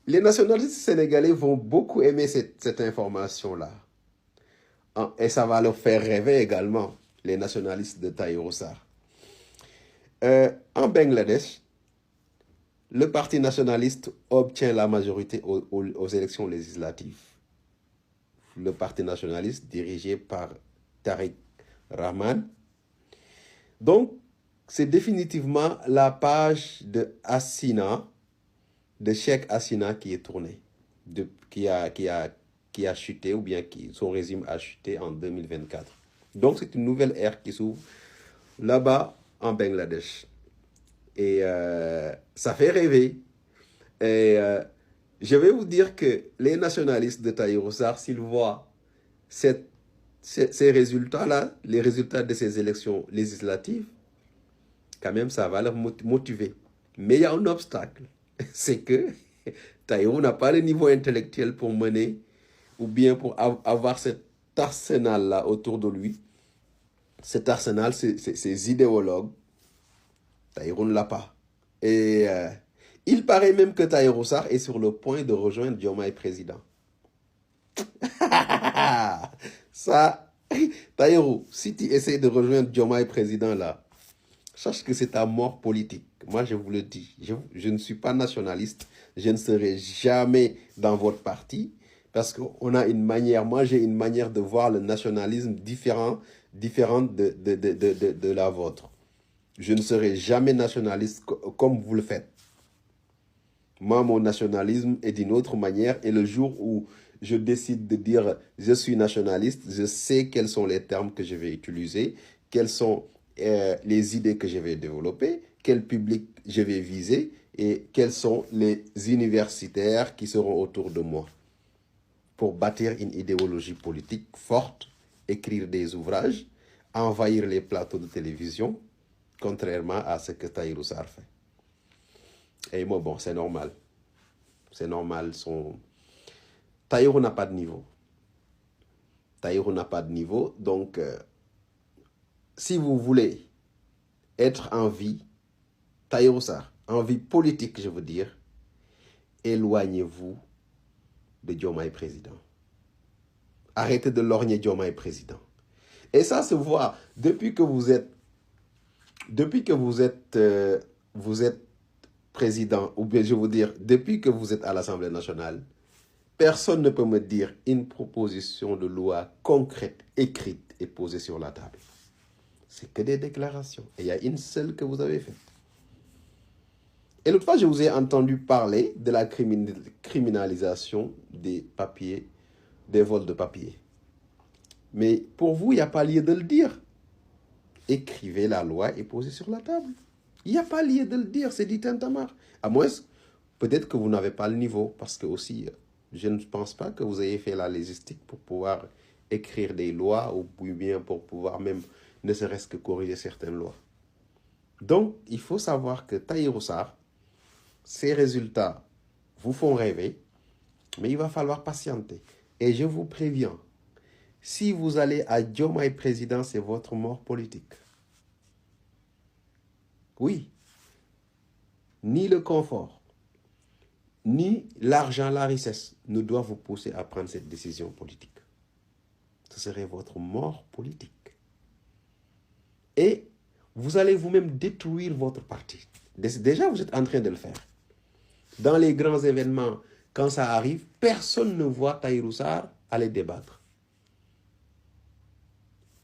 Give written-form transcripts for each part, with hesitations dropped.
Les nationalistes sénégalais vont beaucoup aimer cette information-là. Et ça va leur faire rêver également, les nationalistes de Tahirou Sarr. En Bangladesh, le parti nationaliste obtient la majorité aux élections législatives. Le parti nationaliste dirigé par Tariq Rahman. Donc, c'est définitivement la page de Hassina, de Cheikh Hassina qui est tournée, qui a chuté, ou bien son régime a chuté en 2024. Donc, c'est une nouvelle ère qui s'ouvre là-bas en Bangladesh. Et ça fait rêver. Et je vais vous dire que les nationalistes de Tahirou Sarr, s'ils voient ces résultats-là, les résultats de ces élections législatives, quand même, ça va leur motiver. Mais il y a un obstacle. C'est que Tahirou n'a pas le niveau intellectuel pour mener, ou bien pour avoir cet arsenal-là autour de lui. Cet arsenal, ces idéologues, Tahirou ne l'a pas. Et il paraît même que Tahirou Sarr est sur le point de rejoindre Diomaye président. Ça, Tahirou, si tu essaies de rejoindre Diomaye président là, sache que c'est ta mort politique. Moi, je vous le dis, je ne suis pas nationaliste. Je ne serai jamais dans votre parti parce qu'on a une manière, moi j'ai une manière de voir le nationalisme différente de la vôtre. Je ne serai jamais nationaliste comme vous le faites. Moi, mon nationalisme est d'une autre manière et le jour où je décide de dire je suis nationaliste, je sais quels sont les termes que je vais utiliser, quelles sont les idées que je vais développer, quel public je vais viser et quels sont les universitaires qui seront autour de moi pour bâtir une idéologie politique forte, écrire des ouvrages, envahir les plateaux de télévision, contrairement à ce que Tahirou Sarr fait. Et moi, bon, c'est normal. C'est normal. Tahirou n'a pas de niveau. Tahirou n'a pas de niveau. Donc, si vous voulez être en vie, Tahirou Sarr, en vie politique, je veux dire, éloignez-vous de Diomaye président. Arrêtez de lorgner Diomaye président. Et ça se voit depuis que vous êtes président, ou bien je veux dire, depuis que vous êtes à l'Assemblée nationale, personne ne peut me dire une proposition de loi concrète, écrite et posée sur la table. C'est que des déclarations. Et il y a une seule que vous avez faite. Et l'autre fois, je vous ai entendu parler de la criminalisation des papiers, des vols de papiers. Mais pour vous, il n'y a pas lieu de le dire. Écrivez la loi et posez sur la table. Il n'y a pas lieu de le dire, c'est du tintamarre. À moins, peut-être que vous n'avez pas le niveau, parce que aussi, je ne pense pas que vous ayez fait la légistique pour pouvoir écrire des lois, ou bien pour pouvoir même, ne serait-ce que corriger certaines lois. Donc, il faut savoir que Tahirou Sarr, ces résultats vous font rêver, mais il va falloir patienter. Et je vous préviens, si vous allez à Diomaye président, c'est votre mort politique. Oui, ni le confort, ni l'argent, la richesse ne doivent vous pousser à prendre cette décision politique. Ce serait votre mort politique. Et vous allez vous-même détruire votre parti. Déjà, vous êtes en train de le faire. Dans les grands événements, quand ça arrive, personne ne voit Tahirou Sarr aller débattre.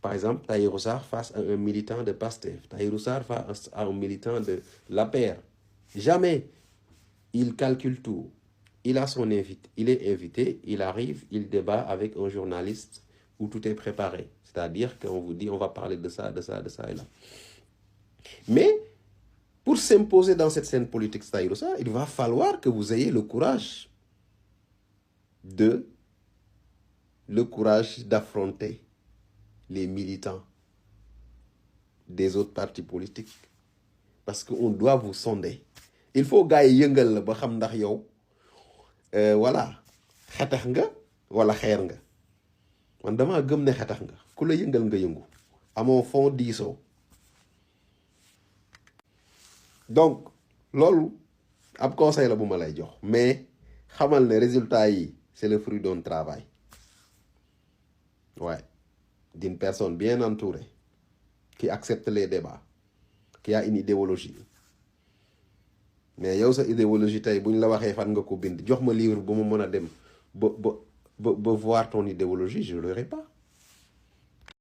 Par exemple, Tahirou Sarr face à un militant de PASTEF, Tahirou Sarr face à un militant de l'APR. Jamais. Il calcule tout. Il a son invité. Il est invité, il arrive, il débat avec un journaliste où tout est préparé. C'est-à-dire qu'on vous dit, on va parler de ça et là. Mais, pour s'imposer dans cette scène politique, Tahirou Sarr, il va falloir que vous ayez le courage d'affronter les militants des autres partis politiques. Parce qu'on doit vous sonder. Il faut gars yi yëngal la ba xam ndax yow voilà xetax nga wala xeer nga man dama gëm ne xetax nga ku la yëngal nga yëngu amoo fond diisoo. Donc loolu ab conseil la bu ma lay jox mais xamal ne résultat yi c'est le fruit d'un travail. Ouais, d'une personne bien entourée qui accepte les débats, qui a une idéologie. Mais yow sa idéologie tey bu ñu la waxee fan nga ko bind jox ma livre bu ma mën a dem ba voir ton idéologie je l'aurai pas.